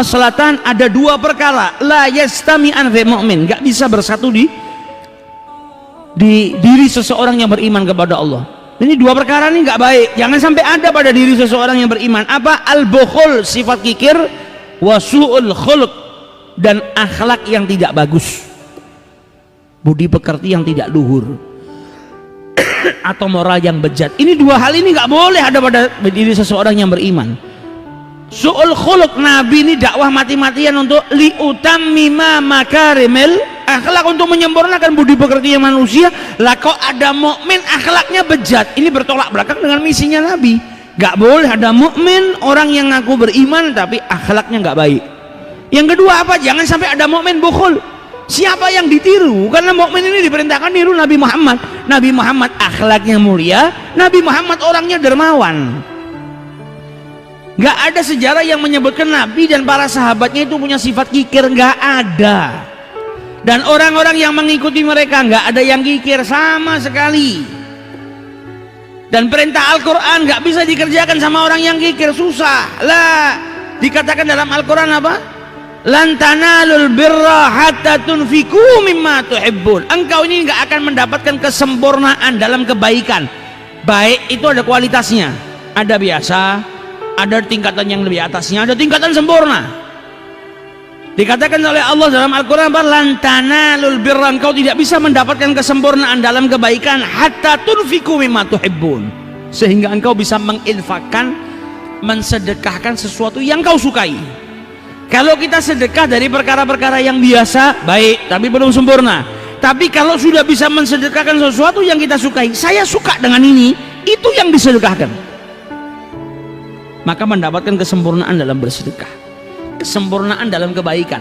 khaslatan, ada dua perkara la yastami'an fi mu'min, enggak bisa bersatu di diri seseorang yang beriman kepada Allah. Ini dua perkara ini enggak baik, jangan sampai ada pada diri seseorang yang beriman. Apa? Al-bukhul, sifat kikir, wa su'ul khuluq, dan akhlak yang tidak bagus, budi pekerti yang tidak luhur, atau moral yang bejat. Ini dua hal ini nggak boleh ada pada diri seseorang yang beriman. Su'ul khuluq, Nabi ini dakwah mati-matian untuk liutammima makarimil akhlak, untuk menyempurnakan budi pekerti manusia. Lah kok ada mukmin akhlaknya bejat, ini bertolak belakang dengan misinya Nabi. Nggak boleh ada mukmin, orang yang ngaku beriman tapi akhlaknya nggak baik. Yang kedua apa? Jangan sampai ada mukmin bukhul. Siapa yang ditiru? Karena mukmin ini diperintahkan niru Nabi Muhammad. Nabi Muhammad akhlaknya mulia, Nabi Muhammad orangnya dermawan. Nggak ada sejarah yang menyebutkan Nabi dan para sahabatnya itu punya sifat kikir, nggak ada. Dan orang-orang yang mengikuti mereka nggak ada yang kikir sama sekali. Dan perintah Al-Quran nggak bisa dikerjakan sama orang yang kikir, susah lah. Dikatakan dalam Al-Quran apa? Lan tanalul birra hatta tunfiku mimma tuhibbun. Engkau ini nggak akan mendapatkan kesempurnaan dalam kebaikan. Baik itu ada kualitasnya, ada biasa, ada tingkatan yang lebih atasnya, ada tingkatan sempurna. Dikatakan oleh Allah dalam Al-Quran, lan tanalul birra, engkau tidak bisa mendapatkan kesempurnaan dalam kebaikan hatta tunfiku mimma tuhibbun, sehingga engkau bisa menginfakkan, mensedekahkan sesuatu yang kau sukai. Kalau kita sedekah dari perkara-perkara yang biasa, baik, tapi belum sempurna. Tapi kalau sudah bisa mensedekahkan sesuatu yang kita sukai, saya suka dengan ini, itu yang disedekahkan, maka mendapatkan kesempurnaan dalam bersedekah, kesempurnaan dalam kebaikan.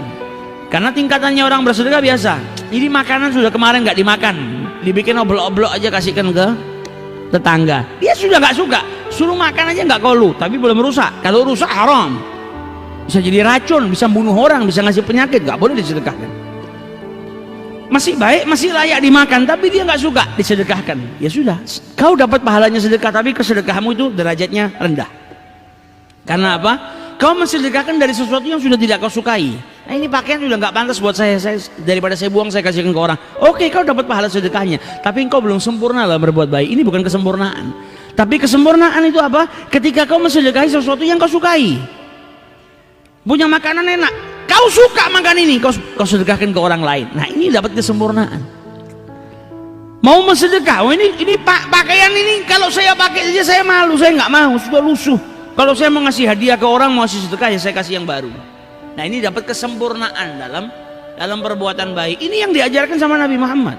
Karena tingkatannya orang bersedekah biasa, ini makanan sudah kemarin nggak dimakan, dibikin oblok-oblok aja kasihkan ke tetangga, dia sudah nggak suka, suruh makan aja nggak kolu, tapi belum rusak. Kalau rusak haram, bisa jadi racun, bisa bunuh orang, bisa ngasih penyakit, nggak boleh disedekahkan. Masih baik, masih layak dimakan, tapi dia nggak suka, disedekahkan. Ya sudah, kau dapat pahalanya sedekah, tapi kesedekahmu itu derajatnya rendah. Karena apa? Kau mensedekahkan dari sesuatu yang sudah tidak kau sukai. Nah, ini pakaian sudah nggak pantas buat saya, daripada saya buang saya kasihkan ke orang. Oke, kau dapat pahala sedekahnya, tapi engkau belum sempurna dalam berbuat baik. Ini bukan kesempurnaan. Tapi kesempurnaan itu apa? Ketika kau mensedekahi sesuatu yang kau sukai. Punya makanan enak, kau suka makan ini, kau sedekahkan ke orang lain. Nah, ini dapat kesempurnaan. Mau mensedekah, oh ini pakaian ini kalau saya pakai saja saya malu, saya nggak mau, sudah lusuh. Kalau saya mau ngasih hadiah ke orang, mau ngasih sedekah, ya saya kasih yang baru. Nah, ini dapat kesempurnaan dalam perbuatan baik. Ini yang diajarkan sama Nabi Muhammad,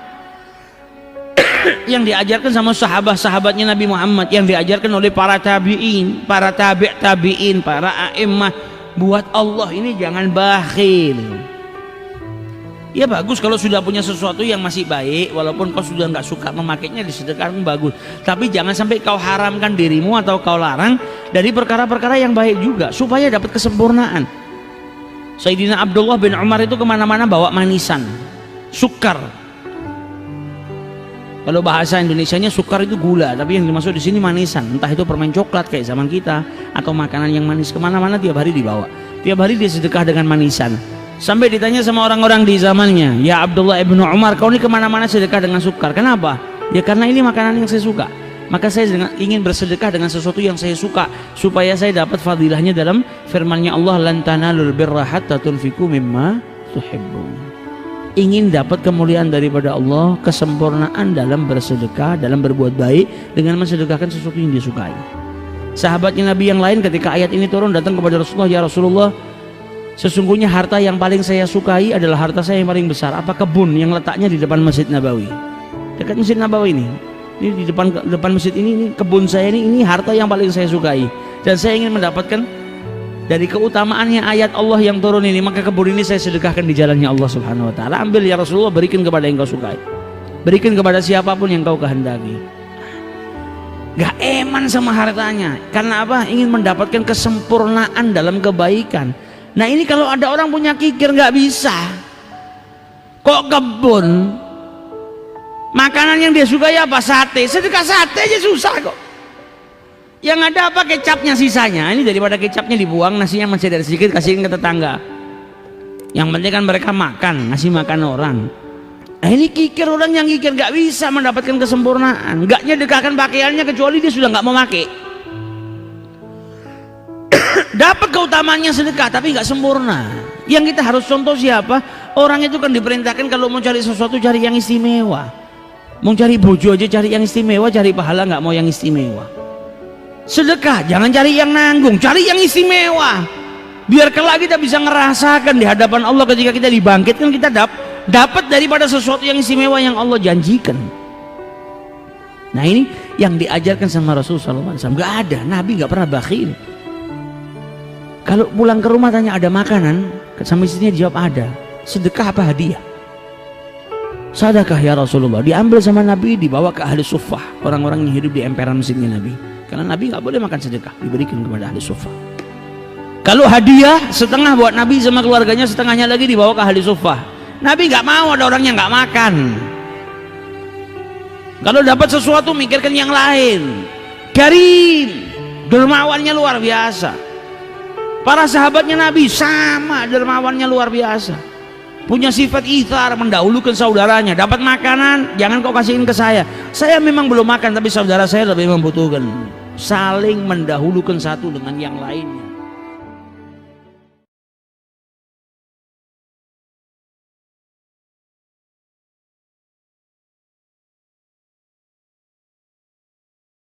yang diajarkan sama sahabat-sahabatnya Nabi Muhammad, yang diajarkan oleh para tabi'in, para tabi'in, para a'immah. Buat Allah ini jangan bakhil. Ya bagus kalau sudah punya sesuatu yang masih baik, walaupun kau sudah nggak suka memakainya, disedekahkan bagus. Tapi jangan sampai kau haramkan dirimu atau kau larang dari perkara-perkara yang baik juga, supaya dapat kesempurnaan. Sayyidina Abdullah bin Umar itu kemana-mana bawa manisan, sukar. Kalau bahasa Indonesianya sukar itu gula, tapi yang dimaksud di sini manisan. Entah itu permen coklat kayak zaman kita, atau makanan yang manis, kemana-mana tiap hari dibawa. Tiap hari dia sedekah dengan manisan. Sampai ditanya sama orang-orang di zamannya, ya Abdullah ibnu Umar, kau ini kemana-mana sedekah dengan sukar. Kenapa? Ya karena ini makanan yang saya suka. Maka saya ingin bersedekah dengan sesuatu yang saya suka, supaya saya dapat fadilahnya dalam firman-Nya Allah, lan tanalul birra hatta tunfiqu mimma tuhibbun. Ingin dapat kemuliaan daripada Allah, kesempurnaan dalam bersedekah, dalam berbuat baik dengan mensedekahkan sesuatu yang disukai. Sahabatnya Nabi yang lain ketika ayat ini turun datang kepada Rasulullah, ya Rasulullah, sesungguhnya harta yang paling saya sukai adalah harta saya yang paling besar. Apa? Kebun yang letaknya di depan Masjid Nabawi, dekat Masjid Nabawi ini di depan masjid ini kebun saya ini harta yang paling saya sukai, dan saya ingin mendapatkan dari keutamaannya ayat Allah yang turun ini, maka kebun ini saya sedekahkan di jalannya Allah Subhanahu wa taala. Ambil ya Rasulullah, berikan kepada yang kau sukai, berikan kepada siapapun yang kau kehendaki. Gak eman sama hartanya, karena apa? Ingin mendapatkan kesempurnaan dalam kebaikan. Nah, ini kalau ada orang punya kikir nggak bisa. Kok kebun, makanan yang dia sukai apa? Sate, sedekah sate aja susah kok. Yang ada apa? Kecapnya sisanya. Ini daripada kecapnya dibuang, nasinya masih ada sedikit, kasihin ke tetangga. Yang penting kan mereka makan, ngasih makan orang. Nah, ini kikir, orang yang kikir gak bisa mendapatkan kesempurnaan. Gak nyedekahkan pakaiannya kecuali dia sudah gak mau pakai. Dapat keutamaannya sedekah tapi gak sempurna. Yang kita harus contoh siapa? Orang itu kan diperintahkan kalau mau cari sesuatu cari yang istimewa. Mau cari bojo aja cari yang istimewa, cari pahala gak mau yang istimewa. Sedekah jangan cari yang nanggung, cari yang istimewa. Biar kelak kita bisa ngerasakan di hadapan Allah ketika kita dibangkitkan, kita dapat daripada sesuatu yang istimewa yang Allah janjikan. Nah, ini yang diajarkan sama Rasulullah SAW. Gak ada, Nabi gak pernah bakhil. Kalau pulang ke rumah tanya ada makanan, sama istrinya dijawab ada. Sedekah apa hadiah? Sedekah ya Rasulullah. Diambil sama Nabi, dibawa ke ahli suffah, orang-orang yang hidup di emperan masjidnya Nabi. Karena Nabi nggak boleh makan sedekah, diberikan kepada ahli suffah. Kalau hadiah setengah buat Nabi sama keluarganya, setengahnya lagi dibawa ke ahli suffah. Nabi nggak mau ada orang yang nggak makan. Kalau dapat sesuatu mikirkan yang lain. Karim, dermawannya luar biasa. Para sahabatnya Nabi sama, dermawannya luar biasa. Punya sifat ithar, mendahulukan saudaranya. Dapat makanan, jangan kau kasihin ke saya. Saya memang belum makan, tapi saudara saya lebih membutuhkan. Saling mendahulukan satu dengan yang lainnya.